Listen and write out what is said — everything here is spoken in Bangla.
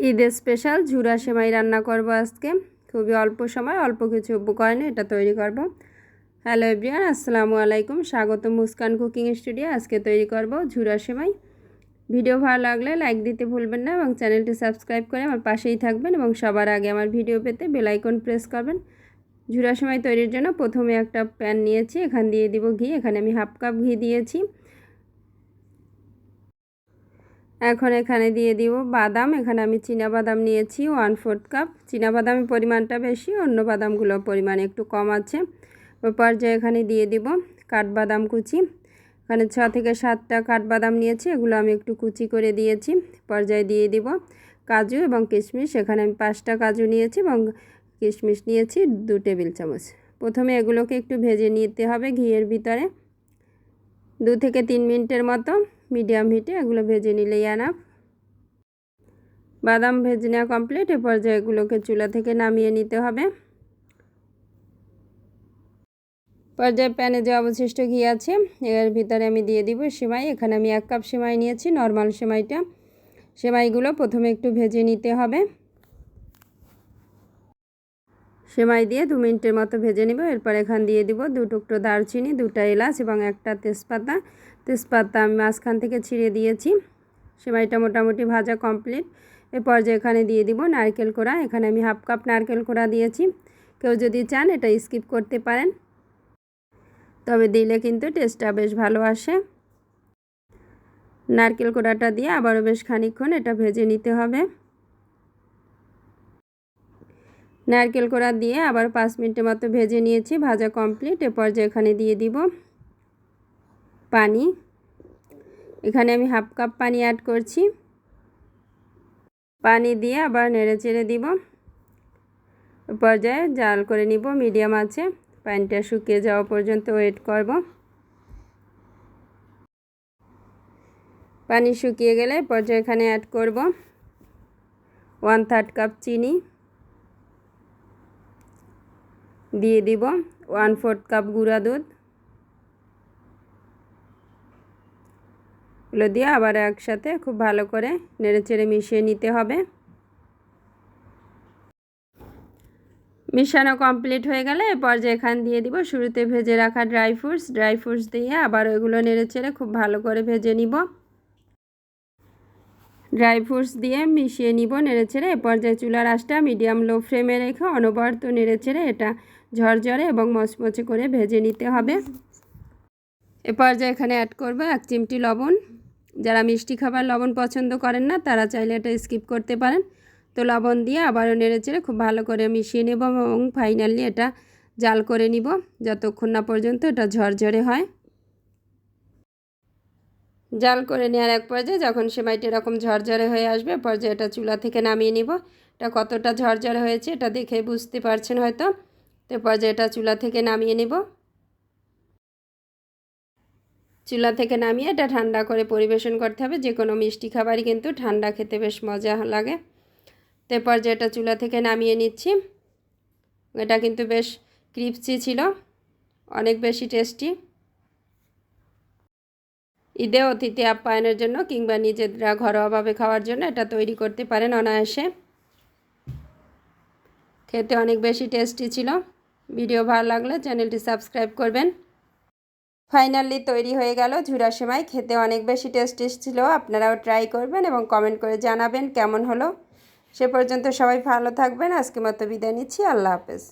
ঈদের স্পেশাল ঝুরা সেমাই রান্না করব আজকে। খুবই অল্প সময় অল্প কিছু উপকরণে এটা তৈরি করব। হ্যালো এভরিওয়ান, আসসালামু আলাইকুম। স্বাগত মুস্কান কুকিং স্টুডিও। আজকে তৈরি করব ঝুরা সেমাই। ভিডিও ভালো লাগলে লাইক দিতে ভুলবেন না এবং চ্যানেলটি সাবস্ক্রাইব করে আমার পাশেই থাকবেন এবং সবার আগে আমার ভিডিও পেতে বেল আইকন প্রেস করবেন। ঝুরা সেমাই তৈরির জন্য প্রথমে একটা প্যান নিয়েছি, এখানে দিয়ে দিব ঘি। এখানে আমি হাফ কাপ ঘি দিয়েছি। এখন এখানে দিয়ে দিব বাদাম। এখানে আমি চীনা বাদাম নিয়েছি 1/4 কাপ। চীনা বাদামের পরিমাণটা বেশি, অন্য বাদামগুলোর পরিমাণ একটু কম আছে। ওই পর্যায়ে এখানে দিয়ে দিব কাঠবাদাম কুচি। এখানে 6 থেকে 7টা কাঠবাদাম নিয়েছি, এগুলো আমি একটু কুচি করে দিয়েছি। পর্যায়ে দিয়ে দিব কাজু এবং কিশমিশ। এখানে আমি 5টা কাজু নিয়েছি এবং কিশমিশ নিয়েছি 2 টেবিল চামচ। প্রথমে এগুলোকে একটু ভেজে নিতে হবে ঘিয়ের ভিতরে 2 থেকে 3 মিনিটের মতো মিডিয়াম হিটে এগুলো ভেজে নিলেই আনাফ। বাদাম ভেজে নেওয়া কমপ্লিট। এ পর্যায়ে এগুলোকে চুলা থেকে নামিয়ে নিতে হবে। পর্যায়ে প্যানে যে অবশিষ্ট ঘি আছে এর ভিতরে আমি দিয়ে দিব সেমাই। এখানে আমি 1 কাপ সেমাই নিয়েছি, নর্মাল সেমাইটা। সেমাইগুলো প্রথমে একটু ভেজে নিতে হবে। সেমাই দিয়ে 2 মিনিটের মতো ভেজে নিব। এরপর এখানে দিয়ে দিব 2 টুকরো দারচিনি, 2টা এলাচ এবং একটা তেজপাতা। তেজপাতা আমি মাঝখান থেকে ছিঁড়ে দিয়েছি। সেমাইটা মোটামুটি ভাজা কমপ্লিট। এ পর্যায়ে এখানে দিয়ে দিব নারকেল কোড়া। এখানে আমি হাফ কাপ নারকেল কোড়া দিয়েছি। কেউ যদি চান এটা স্কিপ করতে পারেন, তবে দিলে কিন্তু টেস্টটা বেশ ভালো আসে। নারকেল কোড়াটা দিয়ে আবারও বেশ খানিকক্ষণ এটা ভেজে নিতে হবে। নারকেল কোড়া দিয়ে আবার 5 মিনিটের মতো ভেজে নিয়েছি, ভাজা কমপ্লিট। এ পর্যায়ে এখানে দিয়ে দিব পানি। এখানে আমি হাফ কাপ পানি অ্যাড করছি। পানি দিয়ে আবার নেড়ে চেড়ে দিব। এ পর্যায়ে জাল করে নিব মিডিয়াম আঁচে। পানিটা শুকিয়ে যাওয়া পর্যন্ত ওয়েট করব। পানি শুকিয়ে গেলে পর্যায়ে এখানে অ্যাড করব 1/3 কাপ চিনি, দিয়ে দিব 1/4 কাপ গুঁড়া দুধ। এগুলো দিয়ে আবার একসাথে খুব ভালো করে নেড়েচেড়ে মিশিয়ে নিতে হবে। মিশানো কমপ্লিট হয়ে গেলে এ পর্যায়ে এখানে দিয়ে দিব শুরুতে ভেজে রাখা ড্রাই ফ্রুটস দিয়ে আবার ওইগুলো নেড়েচেড়ে খুব ভালো করে ভেজে নিব। ড্রাই ফ্রুটস দিয়ে মিশিয়ে নিব নেড়েচেড়ে। এ পর্যায়ে চুলার আঁচটা মিডিয়াম লো ফ্লেমে রেখে অনবরত নেড়েচেড়ে এটা ঝরঝরে এবং মচমচে করে ভেজে নিতে হবে। এ পর্যায়ে এখানে অ্যাড করব 1 চিমটি লবণ। যারা মিষ্টি খাবার লবণ পছন্দ করেন না তারা চাইলে এটা স্কিপ করতে পারেন। তো লবণ দিয়ে আবারও নেড়েচেড়ে খুব ভালো করে মিশিয়ে নেব এবং ফাইনালি এটা জাল করে নিব যতক্ষণ না পর্যন্ত এটা ঝরঝরে হয়। জাল করে নেওয়ার এক পর্যায়ে যখন সেমাইটা এরকম ঝরঝরে হয়ে আসবে পর্যায়ে এটা চুলা থেকে নামিয়ে নিব। এটা কতটা ঝরঝরে হয়েছে এটা দেখে বুঝতে পারছেন হয়তো। তো পর্যায়ে এটা চুলা থেকে নামিয়ে নিব। চুলা থেকে নামিয়ে এটা ঠান্ডা করে পরিবেশন করতে হবে। যে কোনো মিষ্টি খাবারই কিন্তু ঠান্ডা খেতে বেশ মজা লাগে। তো পর্যায়ে এটা চুলা থেকে নামিয়ে নিচ্ছি। এটা কিন্তু বেশ ক্রিপসি ছিল, অনেক বেশি টেস্টি। ঈদে অতিথি আপ্যায়নের জন্য কিংবা নিজেরা ঘরোয়াভাবে খাওয়ার জন্য এটা তৈরি করতে পারেন অনায়াসে। খেতে অনেক বেশি টেস্টি ছিল। ভিডিও ভালো লাগলে চ্যানেলটি সাবস্ক্রাইব করবেন। ফাইনালি তৈরি হয়ে গেল ঝুরা সেমাই। খেতে অনেক বেশি টেস্টি ছিল। আপনারাও ট্রাই করবেন এবং কমেন্ট করে জানাবেন কেমন হলো। সে পর্যন্ত সবাই ভালো থাকবেন। আজকের মতো বিদায় নিচ্ছি। আল্লাহ হাফেজ।